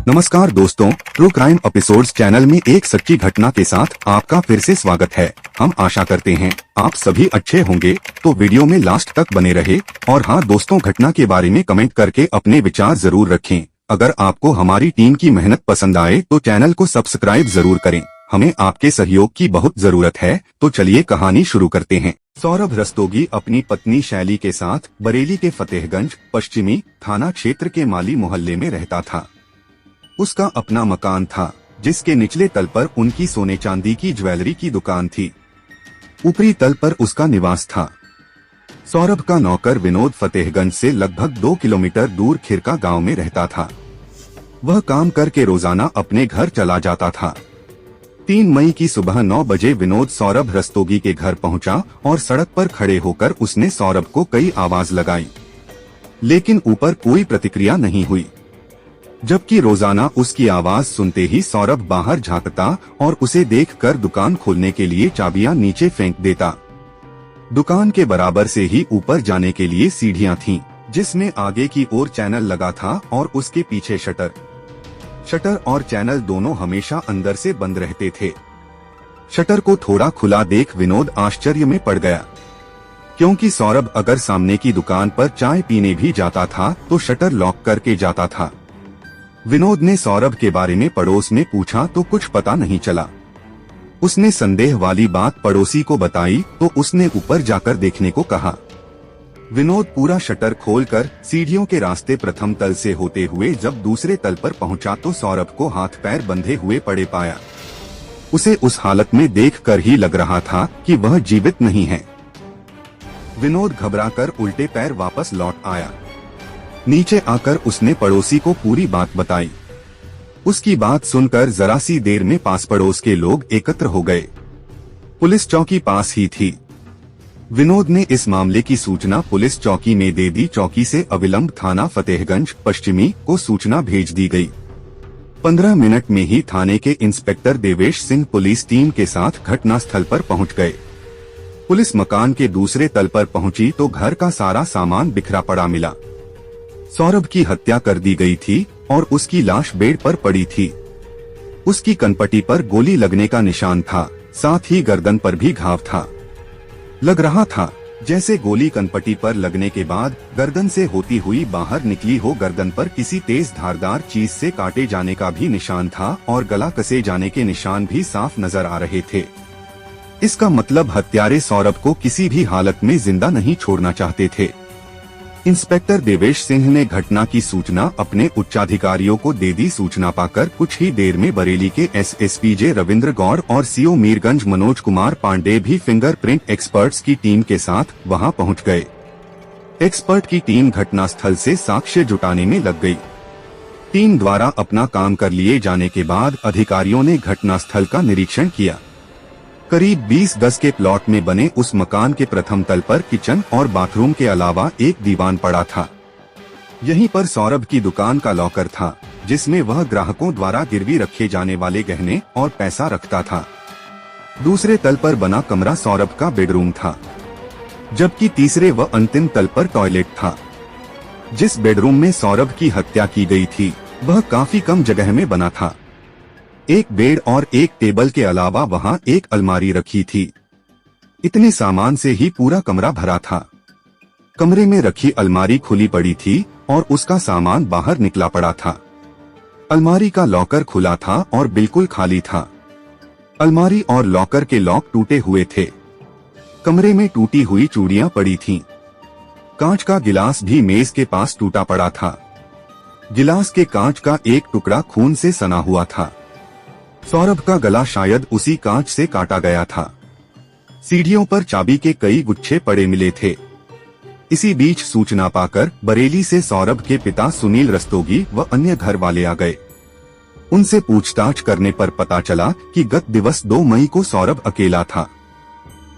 नमस्कार दोस्तों, true crime episodes channel में एक सच्ची घटना के साथ आपका फिर से स्वागत है। हम आशा करते हैं आप सभी अच्छे होंगे, तो वीडियो में लास्ट तक बने रहे। और हाँ दोस्तों, घटना के बारे में कमेंट करके अपने विचार जरूर रखें। अगर आपको हमारी टीम की मेहनत पसंद आए तो चैनल को सब्सक्राइब जरूर करें। हमें आपके सहयोग की बहुत जरूरत है। तो चलिए कहानी शुरू करते हैं। सौरभ रस्तोगी अपनी पत्नी शैली के साथ बरेली के फतेहगंज पश्चिमी थाना क्षेत्र के माली मोहल्ले में रहता था। उसका अपना मकान था, जिसके निचले तल पर उनकी सोने चांदी की ज्वेलरी की दुकान थी। ऊपरी तल पर उसका निवास था। सौरभ का नौकर विनोद फतेहगंज से लगभग 2 किलोमीटर दूर खिरका गांव में रहता था। वह काम करके रोजाना अपने घर चला जाता था। 3 मई की सुबह 9 बजे विनोद सौरभ रस्तोगी के घर पहुंचा और सड़क पर खड़े होकर उसने सौरभ को कई आवाज लगाई, लेकिन ऊपर कोई प्रतिक्रिया नहीं हुई। जबकि रोजाना उसकी आवाज सुनते ही सौरभ बाहर झांकता और उसे देखकर दुकान खोलने के लिए चाबियां नीचे फेंक देता। दुकान के बराबर से ही ऊपर जाने के लिए सीढ़ियां थीं, जिसमें आगे की ओर चैनल लगा था और उसके पीछे शटर और चैनल दोनों हमेशा अंदर से बंद रहते थे। शटर को थोड़ा खुला देख विनोद आश्चर्य में पड़ गया, क्योंकि सौरभ अगर सामने की दुकान पर चाय पीने भी जाता था तो शटर लॉक करके जाता था। विनोद ने सौरभ के बारे में पड़ोस में पूछा तो कुछ पता नहीं चला। उसने संदेह वाली बात पड़ोसी को बताई तो उसने ऊपर जाकर देखने को कहा। विनोद पूरा शटर खोलकर सीढ़ियों के रास्ते प्रथम तल से होते हुए जब दूसरे तल पर पहुंचा तो सौरभ को हाथ पैर बंधे हुए पड़े पाया। उसे उस हालत में देखकर ही लग रहा था कि वह जीवित नहीं है। विनोद घबराकर उल्टे पैर वापस लौट आया। नीचे आकर उसने पड़ोसी को पूरी बात बताई। उसकी बात सुनकर जरा सी देर में पास पड़ोस के लोग एकत्र हो गए। पुलिस चौकी पास ही थी। विनोद ने इस मामले की सूचना पुलिस चौकी में दे दी। चौकी से अविलंब थाना फतेहगंज पश्चिमी को सूचना भेज दी गई। 15 मिनट में ही थाने के inspector Devesh Singh police team के साथ घटनास्थल पर पहुंच गए। पुलिस मकान के दूसरे तल पर पहुंची तो घर का सारा सामान बिखरा पड़ा मिला। सौरभ की हत्या कर दी गई थी और उसकी लाश बेड पर पड़ी थी। उसकी कनपटी पर गोली लगने का निशान था, साथ ही गर्दन पर भी घाव था। लग रहा था जैसे गोली कनपटी पर लगने के बाद गर्दन से होती हुई बाहर निकली हो। गर्दन पर किसी तेज धारदार चीज से काटे जाने का भी निशान था और गला कसे जाने के निशान भी साफ नजर आ रहे थे। इसका मतलब हत्यारे सौरभ को किसी भी हालत में जिंदा नहीं छोड़ना चाहते थे। इंस्पेक्टर देवेश सिंह ने घटना की सूचना अपने उच्चाधिकारियों को दे दी। सूचना पाकर कुछ ही देर में बरेली के एसएसपी जे रविंद्र गौड़ और सीओ मीरगंज मनोज कुमार पांडे भी फिंगरप्रिंट एक्सपर्ट्स की टीम के साथ वहां पहुंच गए। एक्सपर्ट की टीम घटनास्थल से साक्ष्य जुटाने में लग गई। टीम द्वारा अपना काम कर लिए जाने के बाद अधिकारियों ने घटनास्थल का निरीक्षण किया। करीब 20 गज के प्लॉट में बने उस मकान के प्रथम तल पर किचन और बाथरूम के अलावा एक दीवान पड़ा था। यहीं पर सौरभ की दुकान का लॉकर था, जिसमें वह ग्राहकों द्वारा गिरवी रखे जाने वाले गहने और पैसा रखता था। दूसरे तल पर बना कमरा सौरभ का बेडरूम था, जबकि तीसरे व अंतिम तल पर टॉयलेट था। जिस बेडरूम में सौरभ की हत्या की गई थी वह काफी कम जगह में बना था। एक बेड और एक टेबल के अलावा वहां एक अलमारी रखी थी। इतने सामान से ही पूरा कमरा भरा था। कमरे में रखी अलमारी खुली पड़ी थी और उसका सामान बाहर निकला पड़ा था। अलमारी का लॉकर खुला था और बिल्कुल खाली था। अलमारी और लॉकर के लॉक टूटे हुए थे। कमरे में टूटी हुई चूड़ियां पड़ी थीं। कांच का गिलास भी मेज के पास टूटा पड़ा था। गिलास के कांच का एक टुकड़ा खून से सना हुआ था। सौरभ का गला शायद उसी कांच से काटा गया था। सीढ़ियों पर चाबी के कई गुच्छे पड़े मिले थे। इसी बीच सूचना पाकर बरेली से सौरभ के पिता सुनील रस्तोगी व अन्य घर वाले आ गए। उनसे पूछताछ करने पर पता चला कि गत दिवस 2 मई को सौरभ अकेला था।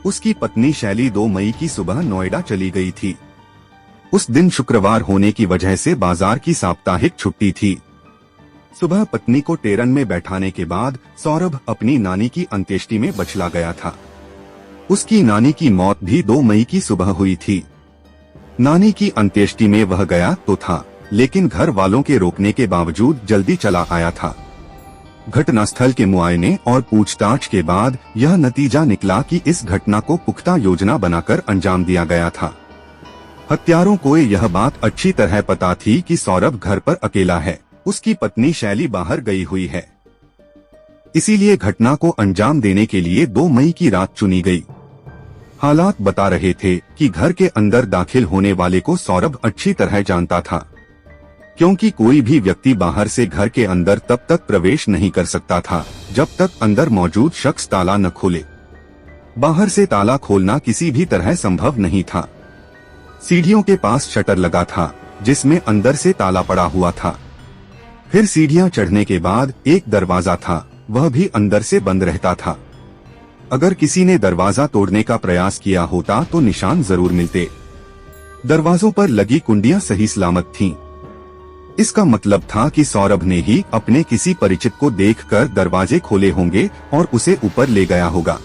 उसकी पत्नी शैली 2 मई की सुबह नोएडा चली गई थी। उस दिन शुक्रवार होने की वजह से बाजार की साप्ताहिक छुट्टी थी। सुबह पत्नी को टेरन में बैठाने के बाद सौरभ अपनी नानी की अंत्येष्टि में बचला गया था। उसकी नानी की मौत भी 2 मई की सुबह हुई थी। नानी की अंत्येष्टि में वह गया तो था, लेकिन घर वालों के रोकने के बावजूद जल्दी चला आया था। घटनास्थल के मुआयने और पूछताछ के बाद यह नतीजा निकला कि इस घटना को पुख्ता योजना बनाकर अंजाम दिया गया था। हत्यारों को यह बात अच्छी तरह पता थी कि सौरभ घर पर अकेला है, उसकी पत्नी शैली बाहर गई हुई है। इसीलिए घटना को अंजाम देने के लिए 2 मई की रात चुनी गई। हालात बता रहे थे कि घर के अंदर दाखिल होने वाले को सौरभ अच्छी तरह जानता था, क्योंकि कोई भी व्यक्ति बाहर से घर के अंदर तब तक प्रवेश नहीं कर सकता था जब तक अंदर मौजूद शख्स ताला न खोले। बाहर से ताला खोलना किसी भी तरह संभव नहीं था। सीढ़ियों के पास शटर लगा था जिसमें अंदर से ताला पड़ा हुआ था। फिर सीढ़ियां चढ़ने के बाद एक दरवाजा था, वह भी अंदर से बंद रहता था। अगर किसी ने दरवाजा तोड़ने का प्रयास किया होता तो निशान जरूर मिलते। दरवाजों पर लगी कुंडियां सही सलामत थीं। इसका मतलब था कि सौरभ ने ही अपने किसी परिचित को देखकर दरवाजे खोले होंगे और उसे ऊपर ले गया होगा।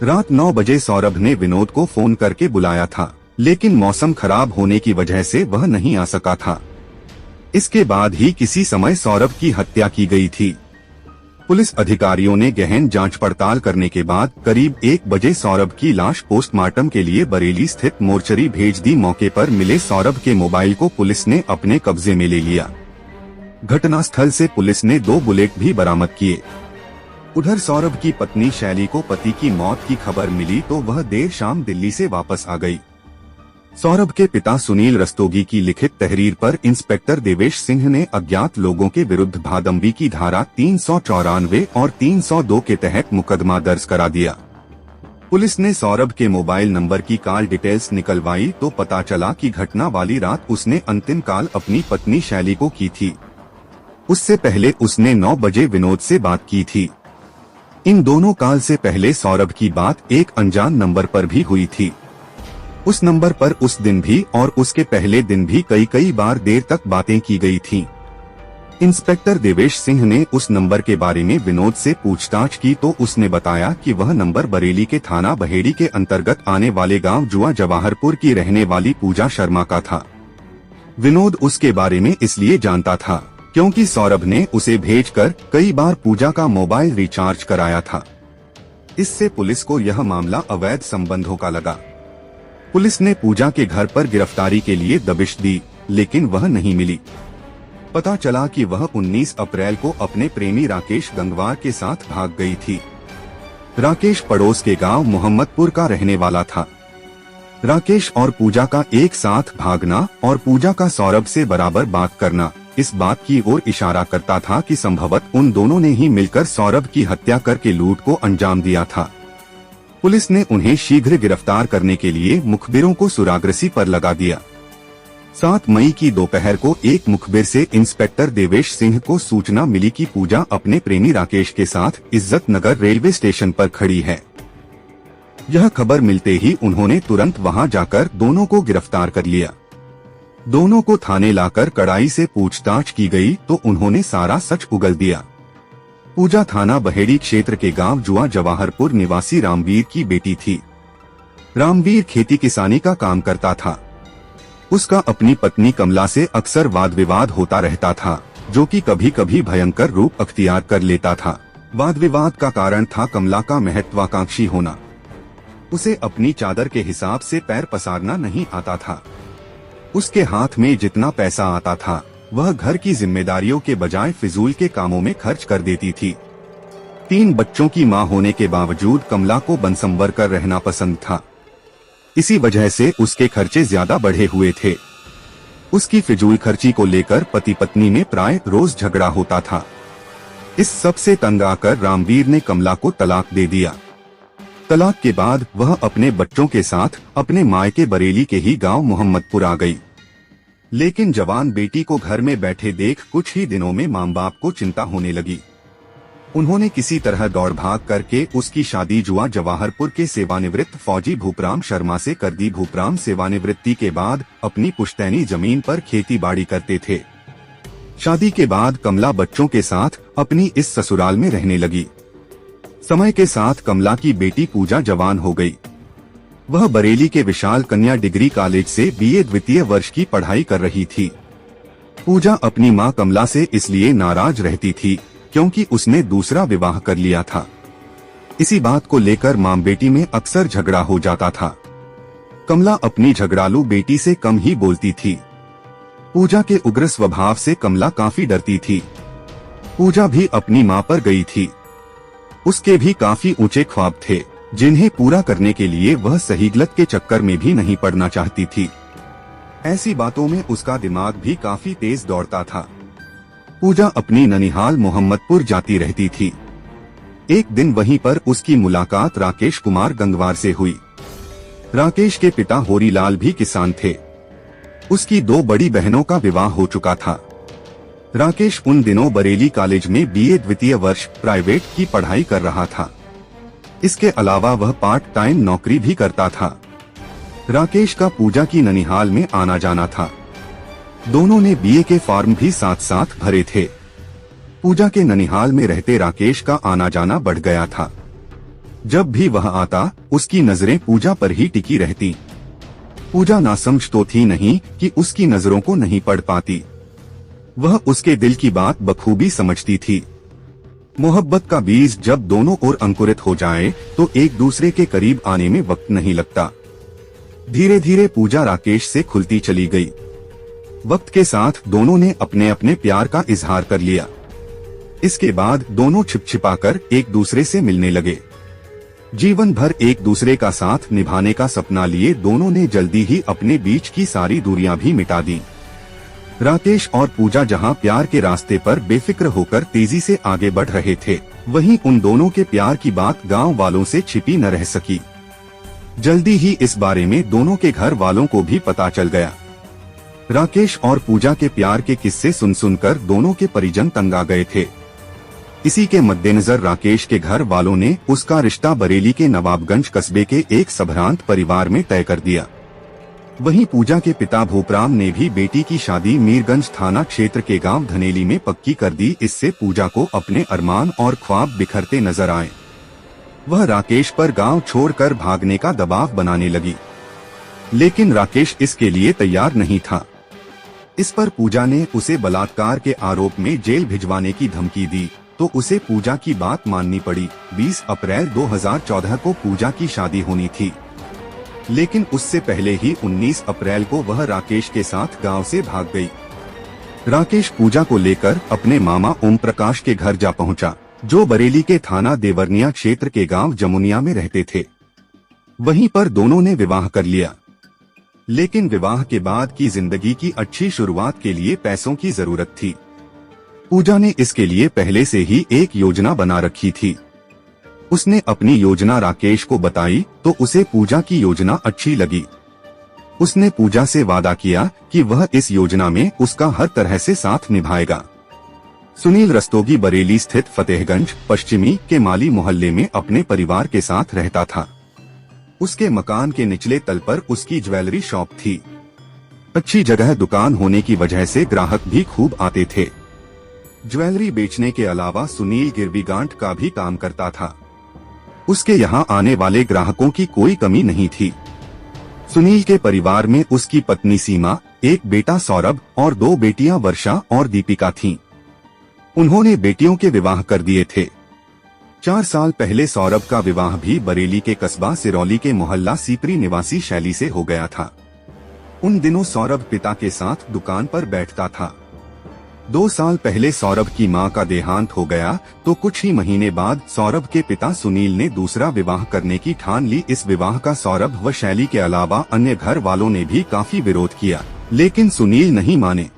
रात 9 बजे सौरभ ने विनोद को फोन करके बुलाया था, लेकिन मौसम खराब होने की वजह से वह नहीं आ सका था। इसके बाद ही किसी समय सौरभ की हत्या की गई थी। पुलिस अधिकारियों ने गहन जांच पड़ताल करने के बाद करीब 1 बजे सौरभ की लाश पोस्टमार्टम के लिए बरेली स्थित मोर्चरी भेज दी। मौके पर मिले सौरभ के मोबाइल को पुलिस ने अपने कब्जे में ले लिया। घटनास्थल से पुलिस ने 2 बुलेट भी बरामद किए। उधर सौरभ की पत्नी शैली को पति की मौत की खबर मिली तो वह देर शाम दिल्ली से वापस आ गई। सौरभ के पिता सुनील रस्तोगी की लिखित तहरीर पर इंस्पेक्टर देवेश सिंह ने अज्ञात लोगों के विरुद्ध भादंबी की धारा 394 और 302 के तहत मुकदमा दर्ज करा दिया। पुलिस ने सौरभ के मोबाइल नंबर की कॉल डिटेल्स निकलवाई तो पता चला कि घटना वाली रात उसने अंतिम कॉल अपनी पत्नी शैली को की थी। उससे पहले उसने 9 बजे विनोद से बात की थी। इन दोनों कॉल से पहले सौरभ की बात एक अनजान नंबर पर भी हुई थी। उस नंबर पर उस दिन भी और उसके पहले दिन भी कई बार देर तक बातें की गई थीं। इंस्पेक्टर देवेश सिंह ने उस नंबर के बारे में विनोद से पूछताछ की तो उसने बताया कि वह नंबर बरेली के थाना बहेड़ी के अंतर्गत आने वाले गांव जुआ जवाहरपुर की रहने वाली पूजा शर्मा का था। विनोद उसके बारे में इसलिए जानता था क्योंकि सौरभ ने उसे भेजकर कई बार पूजा का मोबाइल रिचार्ज कराया था। इससे पुलिस को यह मामला अवैध संबंधों का लगा। पुलिस ने पूजा के घर पर गिरफ्तारी के लिए दबिश दी, लेकिन वह नहीं मिली। पता चला कि वह 19 अप्रैल को अपने प्रेमी राकेश गंगवार के साथ भाग गई थी। राकेश पड़ोस के गांव मोहम्मदपुर का रहने वाला था। राकेश और पूजा का एक साथ भागना और पूजा का सौरभ से बराबर बात करना इस बात की ओर इशारा करता था कि संभवतः उन दोनों ने ही मिलकर सौरभ की हत्या करके लूट को अंजाम दिया था। पुलिस ने उन्हें शीघ्र गिरफ्तार करने के लिए मुखबिरों को सुरागरसी पर लगा दिया। 7 मई की दोपहर को एक मुखबिर से इंस्पेक्टर देवेश सिंह को सूचना मिली कि पूजा अपने प्रेमी राकेश के साथ इज्जत नगर रेलवे स्टेशन पर खड़ी है। यह खबर मिलते ही उन्होंने तुरंत वहां जाकर दोनों को गिरफ्तार कर लिया। दोनों को थाने लाकर कड़ाई से पूछताछ की गई तो उन्होंने सारा सच उगल दिया। पूजा थाना बहेड़ी क्षेत्र के गांव जुआ जवाहरपुर निवासी रामवीर की बेटी थी। रामवीर खेती किसानी का काम करता था। उसका अपनी पत्नी कमला से अक्सर वाद विवाद होता रहता था, जो कि कभी कभी भयंकर रूप अख्तियार कर लेता था। वाद विवाद का कारण था कमला का महत्वाकांक्षी होना। उसे अपनी चादर के हिसाब से पैर पसारना नहीं आता था। उसके हाथ में जितना पैसा आता था वह घर की जिम्मेदारियों के बजाय फिजूल के कामों में खर्च कर देती थी। 3 बच्चों की मां होने के बावजूद कमला को बनसंवर कर रहना पसंद था। इसी वजह से उसके खर्चे ज्यादा बढ़े हुए थे। उसकी फिजूल खर्ची को लेकर पति पत्नी में प्राय रोज झगड़ा होता था। इस सब से तंग आकर रामवीर ने कमला को तलाक दे दिया। तलाक के बाद वह अपने बच्चों के साथ अपने मायके बरेली के ही गांव मोहम्मदपुर आ गई। लेकिन जवान बेटी को घर में बैठे देख कुछ ही दिनों में मां बाप को चिंता होने लगी। उन्होंने किसी तरह दौड़ भाग करके उसकी शादी जुआ जवाहरपुर के सेवानिवृत्त फौजी भूपराम शर्मा से कर दी। भूपराम सेवानिवृत्ति के बाद अपनी पुश्तैनी जमीन पर खेती बाड़ी करते थे। शादी के बाद कमला बच्चों के साथ अपनी इस ससुराल में रहने लगी। समय के साथ कमला की बेटी पूजा जवान हो गई। वह बरेली के विशाल कन्या डिग्री कॉलेज से BA द्वितीय वर्ष की पढ़ाई कर रही थी। पूजा अपनी मां कमला से इसलिए नाराज रहती थी क्योंकि उसने दूसरा विवाह कर लिया था। इसी बात को लेकर मां बेटी में अक्सर झगड़ा हो जाता था। कमला अपनी झगड़ालू बेटी से कम ही बोलती थी। पूजा के उग्र स्वभाव से कमला काफी डरती थी। पूजा भी अपनी मां पर गई थी। उसके भी काफी ऊंचे ख्वाब थे जिन्हें पूरा करने के लिए वह सही गलत के चक्कर में भी नहीं पड़ना चाहती थी। ऐसी बातों में उसका दिमाग भी काफी तेज दौड़ता था। पूजा अपनी ननिहाल मोहम्मदपुर जाती रहती थी। एक दिन वहीं पर उसकी मुलाकात राकेश कुमार गंगवार से हुई। राकेश के पिता होरीलाल भी किसान थे। उसकी 2 बड़ी बहनों का विवाह हो चुका था। राकेश उन दिनों बरेली कॉलेज में बीए द्वितीय वर्ष प्राइवेट की पढ़ाई कर रहा था। इसके अलावा वह पार्ट टाइम नौकरी भी करता था। राकेश का पूजा की ननिहाल में आना जाना था। दोनों ने बीए के फॉर्म भी साथ साथ भरे थे। पूजा के ननिहाल में रहते राकेश का आना जाना बढ़ गया था। जब भी वह आता उसकी नजरें पूजा पर ही टिकी रहती। पूजा नासमझ तो थी नहीं कि उसकी नजरों को नहीं पढ़ पाती। वह उसके दिल की बात बखूबी समझती थी। मोहब्बत का बीज जब दोनों ओर अंकुरित हो जाए तो एक दूसरे के करीब आने में वक्त नहीं लगता। धीरे धीरे पूजा राकेश से खुलती चली गई। वक्त के साथ दोनों ने अपने अपने प्यार का इजहार कर लिया। इसके बाद दोनों छिपछिपाकर एक दूसरे से मिलने लगे। जीवन भर एक दूसरे का साथ निभाने का सपना लिए दोनों ने जल्दी ही अपने बीच की सारी दूरियां भी मिटा दी। राकेश और पूजा जहां प्यार के रास्ते पर बेफिक्र होकर तेजी से आगे बढ़ रहे थे, वहीं उन दोनों के प्यार की बात गांव वालों से छिपी न रह सकी। जल्दी ही इस बारे में दोनों के घर वालों को भी पता चल गया। राकेश और पूजा के प्यार के किस्से सुन सुनकर दोनों के परिजन तंग आ गए थे। इसी के मद्देनजर राकेश के घर वालों ने उसका रिश्ता बरेली के नवाबगंज कस्बे के एक संभ्रांत परिवार में तय कर दिया। वहीं पूजा के पिता भूपराम ने भी बेटी की शादी मीरगंज थाना क्षेत्र के गांव धनेली में पक्की कर दी। इससे पूजा को अपने अरमान और ख्वाब बिखरते नजर आए। वह राकेश पर गांव छोड़कर भागने का दबाव बनाने लगी, लेकिन राकेश इसके लिए तैयार नहीं था। इस पर पूजा ने उसे बलात्कार के आरोप में जेल भिजवाने की धमकी दी तो उसे पूजा की बात माननी पड़ी। 20 अप्रैल 2014 को पूजा की शादी होनी थी, लेकिन उससे पहले ही 19 अप्रैल को वह राकेश के साथ गांव से भाग गई। राकेश पूजा को लेकर अपने मामा ओम प्रकाश के घर जा पहुंचा, जो बरेली के थाना देवरनिया क्षेत्र के गांव जमुनिया में रहते थे। वहीं पर दोनों ने विवाह कर लिया, लेकिन विवाह के बाद की जिंदगी की अच्छी शुरुआत के लिए पैसों की जरूरत थी। पूजा ने इसके लिए पहले से ही एक योजना बना रखी थी। उसने अपनी योजना राकेश को बताई तो उसे पूजा की योजना अच्छी लगी। उसने पूजा से वादा किया कि वह इस योजना में उसका हर तरह से साथ निभाएगा। सुनील रस्तोगी बरेली स्थित फतेहगंज पश्चिमी के माली मोहल्ले में अपने परिवार के साथ रहता था। उसके मकान के निचले तल पर उसकी ज्वेलरी शॉप थी। अच्छी जगह दुकान होने की वजह से ग्राहक भी खूब आते थे। ज्वेलरी बेचने के अलावा सुनील गिरवी गांठ का भी काम करता था। उसके यहाँ आने वाले ग्राहकों की कोई कमी नहीं थी। सुनील के परिवार में उसकी पत्नी सीमा, एक बेटा सौरभ और 2 बेटियां वर्षा और दीपिका थीं। उन्होंने बेटियों के विवाह कर दिए थे। 4 साल पहले सौरभ का विवाह भी बरेली के कस्बा सिरौली के मोहल्ला सीपरी निवासी शैली से हो गया था। उन दिनों सौरभ पिता के साथ दुकान पर बैठता था। 2 साल पहले सौरभ की मां का देहांत हो गया तो कुछ ही महीने बाद सौरभ के पिता सुनील ने दूसरा विवाह करने की ठान ली। इस विवाह का सौरभ व शैली के अलावा अन्य घर वालों ने भी काफी विरोध किया, लेकिन सुनील नहीं माने।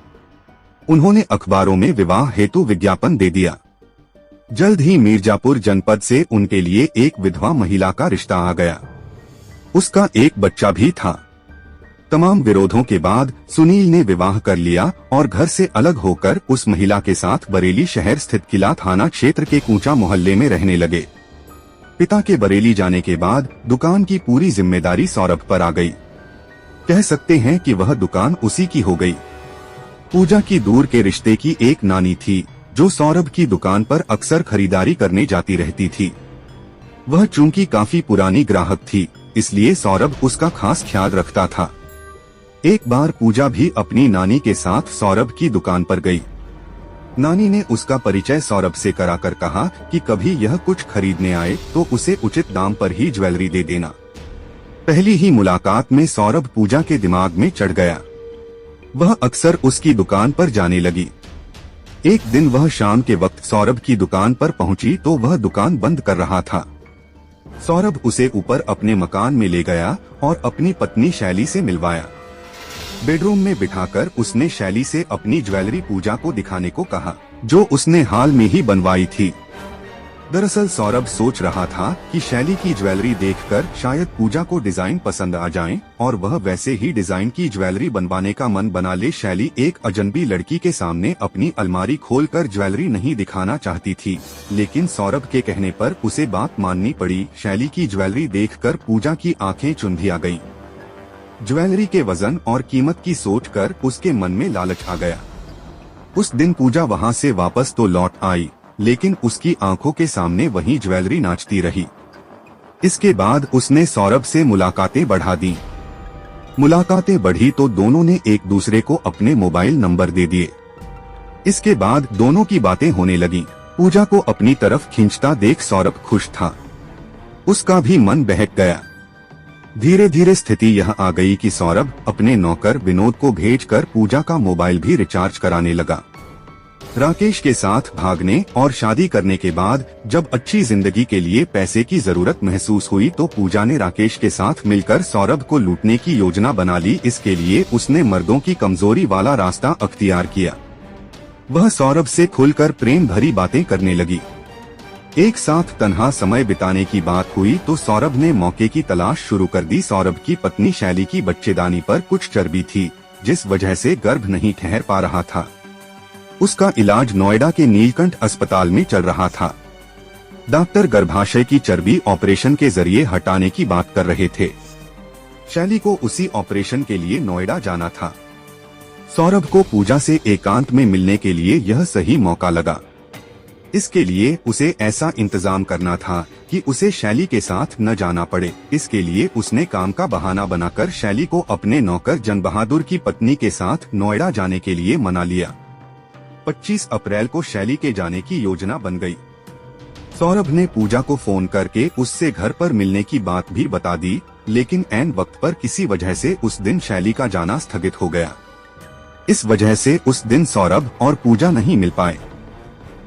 उन्होंने अखबारों में विवाह हेतु विज्ञापन दे दिया। जल्द ही मिर्जापुर जनपद से उनके लिए एक विधवा महिला का रिश्ता आ गया। उसका एक बच्चा भी था। तमाम विरोधों के बाद सुनील ने विवाह कर लिया और घर से अलग होकर उस महिला के साथ बरेली शहर स्थित किला थाना क्षेत्र के कूचा मोहल्ले में रहने लगे। पिता के बरेली जाने के बाद दुकान की पूरी जिम्मेदारी सौरभ पर आ गई। कह सकते हैं कि वह दुकान उसी की हो गई। पूजा की दूर के रिश्ते की एक नानी थी जो सौरभ की दुकान पर अक्सर खरीदारी करने जाती रहती थी। वह चूंकि काफी पुरानी ग्राहक थी, इसलिए सौरभ उसका खास ख्याल रखता था। एक बार पूजा भी अपनी नानी के साथ सौरभ की दुकान पर गई। नानी ने उसका परिचय सौरभ से कराकर कहा कि कभी यह कुछ खरीदने आए तो उसे उचित दाम पर ही ज्वेलरी दे देना। पहली ही मुलाकात में सौरभ पूजा के दिमाग में चढ़ गया। वह अक्सर उसकी दुकान पर जाने लगी। एक दिन वह शाम के वक्त सौरभ की दुकान पर पहुंची तो वह दुकान बंद कर रहा था। सौरभ उसे ऊपर अपने मकान में ले गया और अपनी पत्नी शैली से मिलवाया। बेडरूम में बिठाकर उसने शैली से अपनी ज्वेलरी पूजा को दिखाने को कहा, जो उसने हाल में ही बनवाई थी। दरअसल सौरभ सोच रहा था कि शैली की ज्वेलरी देखकर शायद पूजा को डिजाइन पसंद आ जाए और वह वैसे ही डिजाइन की ज्वेलरी बनवाने का मन बना ले। शैली एक अजनबी लड़की के सामने अपनी अलमारी खोलकर ज्वेलरी नहीं दिखाना चाहती थी, लेकिन सौरभ के कहने पर उसे बात माननी पड़ी। शैली की ज्वेलरी देखकर पूजा की आंखें चुंधिया गईं। ज्वेलरी के वजन और कीमत की सोचकर उसके मन में लालच आ गया। उस दिन पूजा वहां से वापस तो लौट आई, लेकिन उसकी आंखों के सामने वही ज्वेलरी नाचती रही। इसके बाद उसने सौरभ से मुलाकातें बढ़ा दी। मुलाकातें बढ़ी तो दोनों ने एक दूसरे को अपने मोबाइल नंबर दे दिए। इसके बाद दोनों की बातें होने लगी। पूजा को अपनी तरफ खींचता देख सौरभ खुश था। उसका भी मन बहक गया। धीरे धीरे स्थिति यह आ गई कि सौरभ अपने नौकर विनोद को भेजकर पूजा का मोबाइल भी रिचार्ज कराने लगा। राकेश के साथ भागने और शादी करने के बाद जब अच्छी जिंदगी के लिए पैसे की जरूरत महसूस हुई तो पूजा ने राकेश के साथ मिलकर सौरभ को लूटने की योजना बना ली। इसके लिए उसने मर्दों की कमजोरी वाला रास्ता अख्तियार किया। वह सौरभ से खुलकर प्रेम भरी बातें करने लगी। एक साथ तन्हा समय बिताने की बात हुई तो सौरभ ने मौके की तलाश शुरू कर दी। सौरभ की पत्नी शैली की बच्चेदानी पर कुछ चर्बी थी, जिस वजह से गर्भ नहीं ठहर पा रहा था। उसका इलाज नोएडा के नीलकंठ अस्पताल में चल रहा था। डॉक्टर गर्भाशय की चर्बी ऑपरेशन के जरिए हटाने की बात कर रहे थे। शैली को उसी ऑपरेशन के लिए नोएडा जाना था। सौरभ को पूजा से एकांत में मिलने के लिए यह सही मौका लगा। इसके लिए उसे ऐसा इंतजाम करना था कि उसे शैली के साथ न जाना पड़े। इसके लिए उसने काम का बहाना बनाकर शैली को अपने नौकर जन बहादुर की पत्नी के साथ नोएडा जाने के लिए मना लिया। 25 अप्रैल को शैली के जाने की योजना बन गई। सौरभ ने पूजा को फोन करके उससे घर पर मिलने की बात भी बता दी, लेकिन ऐन वक्त पर किसी वजह से उस दिन शैली का जाना स्थगित हो गया। इस वजह से उस दिन सौरभ और पूजा नहीं मिल पाए।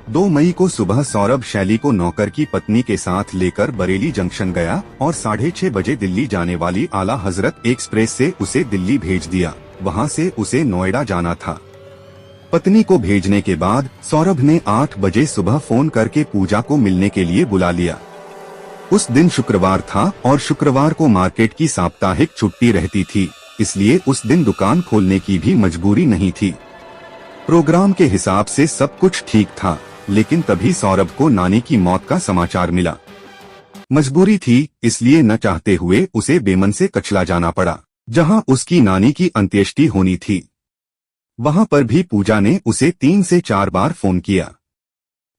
2 मई को सुबह सौरभ शैली को नौकर की पत्नी के साथ लेकर बरेली जंक्शन गया और 6:30 बजे दिल्ली जाने वाली आला हजरत एक्सप्रेस से उसे दिल्ली भेज दिया। वहां से उसे नोएडा जाना था। पत्नी को भेजने के बाद सौरभ ने 8 बजे सुबह फोन करके पूजा को मिलने के लिए बुला लिया। उस दिन शुक्रवार था और शुक्रवार को मार्केट की साप्ताहिक छुट्टी रहती थी, इसलिए उस दिन दुकान खोलने की भी मजबूरी नहीं थी। प्रोग्राम के हिसाब से सब कुछ ठीक था, लेकिन तभी सौरभ को नानी की मौत का समाचार मिला। मजबूरी थी, इसलिए न चाहते हुए उसे बेमन से कचला जाना पड़ा, जहां उसकी नानी की अंत्येष्टि होनी थी। वहां पर भी पूजा ने उसे 3 से 4 बार फोन किया।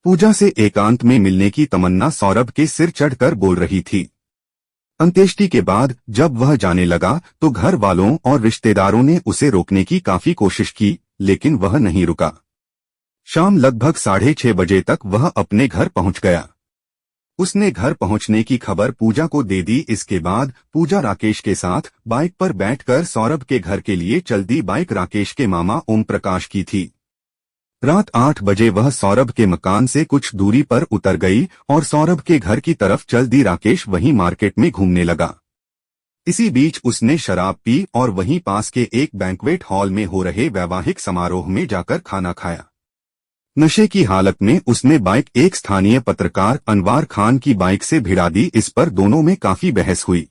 पूजा से एकांत में मिलने की तमन्ना सौरभ के सिर चढ़कर बोल रही थी। अंत्येष्टि के बाद जब वह जाने लगा तो घर वालों और रिश्तेदारों ने उसे रोकने की काफी कोशिश की, लेकिन वह नहीं रुका। शाम लगभग 6:30 बजे तक वह अपने घर पहुंच गया। उसने घर पहुंचने की खबर पूजा को दे दी। इसके बाद पूजा राकेश के साथ बाइक पर बैठकर सौरभ के घर के लिए चल दी। बाइक राकेश के मामा ओम प्रकाश की थी। रात 8 बजे वह सौरभ के मकान से कुछ दूरी पर उतर गई और सौरभ के घर की तरफ चल दी। राकेश वहीं मार्केट में घूमने लगा। इसी बीच उसने शराब पी और वहीं पास के एक बैंक्वेट हॉल में हो रहे वैवाहिक समारोह में जाकर खाना खाया। नशे की हालत में उसने बाइक एक स्थानीय पत्रकार अनवार खान की बाइक से भिड़ा दी। इस पर दोनों में काफी बहस हुई।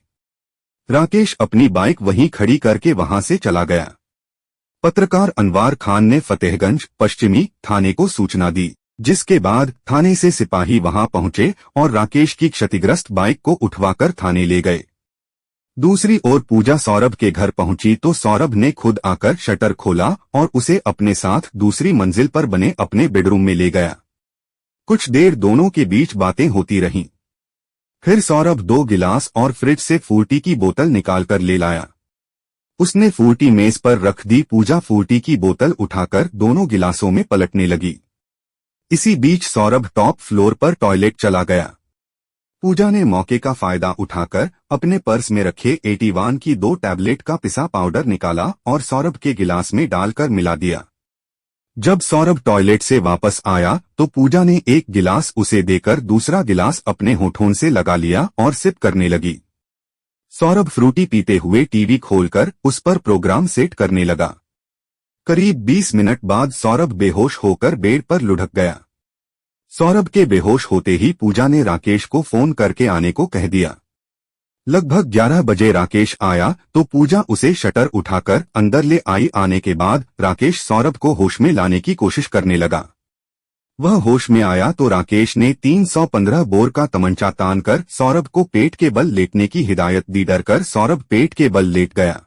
राकेश अपनी बाइक वहीं खड़ी करके वहां से चला गया। पत्रकार अनवार खान ने फतेहगंज पश्चिमी थाने को सूचना दी, जिसके बाद थाने से सिपाही वहां पहुंचे और राकेश की क्षतिग्रस्त बाइक को उठवाकर थाने ले गए। दूसरी ओर पूजा सौरभ के घर पहुंची तो सौरभ ने खुद आकर शटर खोला और उसे अपने साथ दूसरी मंजिल पर बने अपने बेडरूम में ले गया। कुछ देर दोनों के बीच बातें होती रहीं। फिर सौरभ 2 गिलास और फ्रिज से फ्रूटी की बोतल निकालकर ले लाया। उसने फ्रूटी मेज पर रख दी। पूजा फ्रूटी की बोतल उठाकर दोनों गिलासों में पलटने लगी। इसी बीच सौरभ टॉप फ्लोर पर टॉयलेट चला गया। पूजा ने मौके का फायदा उठाकर अपने पर्स में रखे 81 की 2 टैबलेट का पिसा पाउडर निकाला और सौरभ के गिलास में डालकर मिला दिया। जब सौरभ टॉयलेट से वापस आया तो पूजा ने एक गिलास उसे देकर दूसरा गिलास अपने होठों से लगा लिया और सिप करने लगी। सौरभ फ्रूटी पीते हुए टीवी खोलकर उस पर प्रोग्राम सेट करने लगा। करीब 20 मिनट बाद सौरभ बेहोश होकर बेड पर लुढ़क गया। सौरभ के बेहोश होते ही पूजा ने राकेश को फोन करके आने को कह दिया। लगभग 11 बजे राकेश आया तो पूजा उसे शटर उठाकर अंदर ले आई। आने के बाद राकेश सौरभ को होश में लाने की कोशिश करने लगा। वह होश में आया तो राकेश ने 315 बोर का तमंचा तानकर सौरभ को पेट के बल लेटने की हिदायत दी। डरकर सौरभ पेट के बल लेट गया।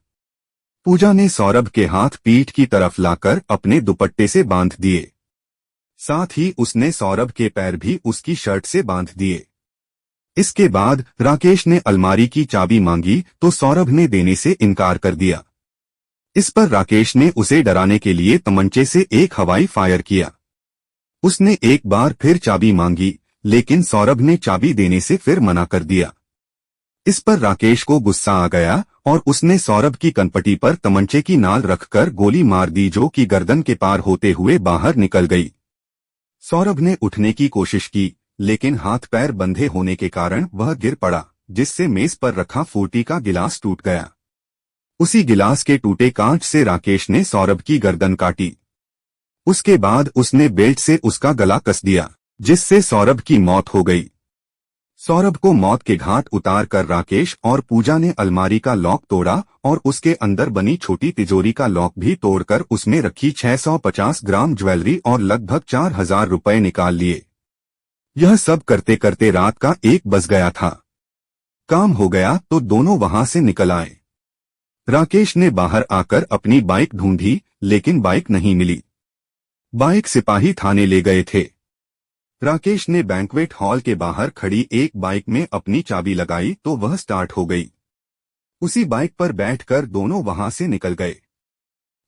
पूजा ने सौरभ के हाथ पीठ की तरफ लाकर अपने दुपट्टे से बांध दिए। साथ ही उसने सौरभ के पैर भी उसकी शर्ट से बांध दिए। इसके बाद राकेश ने अलमारी की चाबी मांगी तो सौरभ ने देने से इनकार कर दिया। इस पर राकेश ने उसे डराने के लिए तमंचे से एक हवाई फायर किया। उसने एक बार फिर चाबी मांगी लेकिन सौरभ ने चाबी देने से फिर मना कर दिया। इस पर राकेश को गुस्सा आ गया और उसने सौरभ की कनपटी पर तमंचे की नाल रखकर गोली मार दी जो कि गर्दन के पार होते हुए बाहर निकल गई। सौरभ ने उठने की कोशिश की लेकिन हाथ पैर बंधे होने के कारण वह गिर पड़ा, जिससे मेज पर रखा फ्रूटी का गिलास टूट गया। उसी गिलास के टूटे कांच से राकेश ने सौरभ की गर्दन काटी। उसके बाद उसने बेल्ट से उसका गला कस दिया, जिससे सौरभ की मौत हो गई। सौरभ को मौत के घाट उतार कर राकेश और पूजा ने अलमारी का लॉक तोड़ा और उसके अंदर बनी छोटी तिजोरी का लॉक भी तोड़कर उसमें रखी 650 ग्राम ज्वेलरी और लगभग 4000 रुपए निकाल लिए। यह सब करते करते रात का 1 बज गया था। काम हो गया तो दोनों वहां से निकल आए। राकेश ने बाहर आकर अपनी बाइक ढूंढी लेकिन बाइक नहीं मिली। बाइक सिपाही थाने ले गए थे। राकेश ने बैंक्वेट हॉल के बाहर खड़ी एक बाइक में अपनी चाबी लगाई तो वह स्टार्ट हो गई। उसी बाइक पर बैठकर दोनों वहां से निकल गए।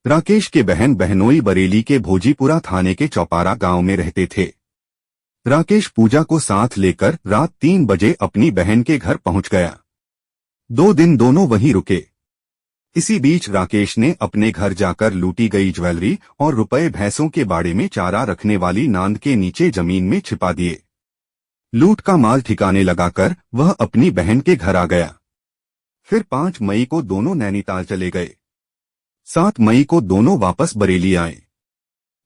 राकेश के बहन बहनोई बरेली के भोजीपुरा थाने के चौपारा गांव में रहते थे। राकेश पूजा को साथ लेकर रात 3 बजे अपनी बहन के घर पहुंच गया। 2 दिन दोनों वहीं रुके। इसी बीच राकेश ने अपने घर जाकर लूटी गई ज्वेलरी और रुपए भैंसों के बाड़े में चारा रखने वाली नांद के नीचे जमीन में छिपा दिए। लूट का माल ठिकाने लगाकर वह अपनी बहन के घर आ गया। फिर 5 मई को दोनों नैनीताल चले गए। 7 मई को दोनों वापस बरेली आए।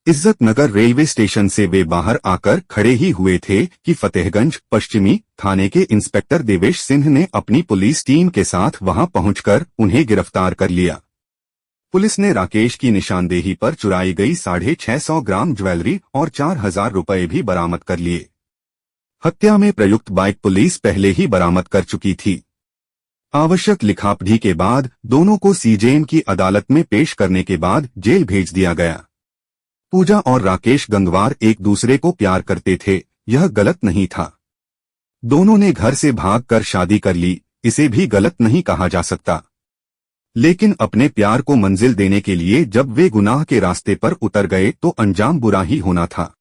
इज्जत नगर रेलवे स्टेशन से वे बाहर आकर खड़े ही हुए थे कि फतेहगंज पश्चिमी थाने के इंस्पेक्टर देवेश सिंह ने अपनी पुलिस टीम के साथ वहां पहुंचकर उन्हें गिरफ्तार कर लिया। पुलिस ने राकेश की निशानदेही पर चुराई गई 650 ग्राम ज्वेलरी और 4000 रुपए भी बरामद कर लिए। हत्या में प्रयुक्त बाइक पुलिस पहले ही बरामद कर चुकी थी। आवश्यक लिखापढ़ी के बाद दोनों को सीजेएम की अदालत में पेश करने के बाद जेल भेज दिया गया। पूजा और राकेश गंगवार एक दूसरे को प्यार करते थे, यह गलत नहीं था। दोनों ने घर से भागकर शादी कर ली, इसे भी गलत नहीं कहा जा सकता। लेकिन अपने प्यार को मंजिल देने के लिए जब वे गुनाह के रास्ते पर उतर गए तो अंजाम बुरा ही होना था।